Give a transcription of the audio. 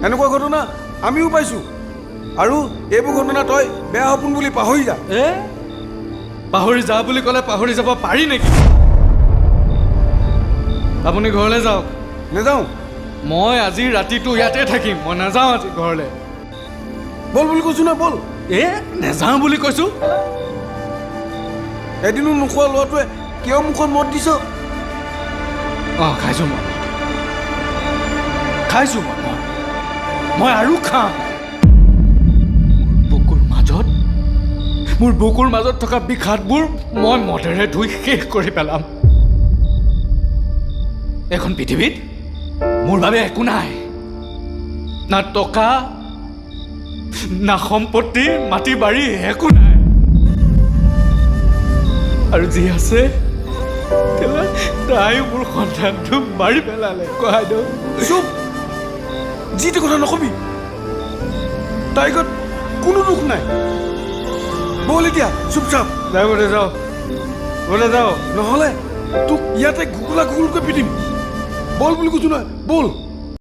এনেকুৱা ঘটনা আমিও পাইছোঁ আৰু এইবোৰ ঘটনা তই বেয়া সপোন বুলি পাহৰি যা। পাহৰি যা বুলি ক'লে পাহৰি যাব পাৰি নেকি? আপুনি ঘৰলৈ যাওক। নেযাওঁ। মই আজি ৰাতিটো ইয়াতে থাকিম, মই নাযাওঁ আজি ঘৰলৈ। বল বুলি কৈছোঁ না, বল। নেযাওঁ বুলি কৈছোঁ। এদিনো নোখোৱা ল'ৰাটোৱে কিয় মুখত মদ দিছ? খাইছোঁ মই, খাইছোঁ মই আৰু খাম। মোৰ বুকুৰ মাজত থকা বিষাদবোৰ মই মদেৰে ধুই শেষ কৰি পেলাম। এখন পৃথিৱীত মোৰ বাবে একো নাই, না টকা না সম্পত্তি, মাটি বাৰী একো নাই। আৰু যি আছে তাই মোৰ সন্তানটো মাৰি পেলালে। কহাইদেউ চুপ, যি টি কথা নকবি। তাইৰ গাত কোনো দুখ নাই। বল এতিয়া চুপচাপ যাওঁ, বোলে যাওঁ, বোলে যাওঁ, নহ'লে তোক ইয়াতে ঘুগুলা ঘুগুলকৈ পিটিম। বল বুলি কৈছোঁ নহয়, বল।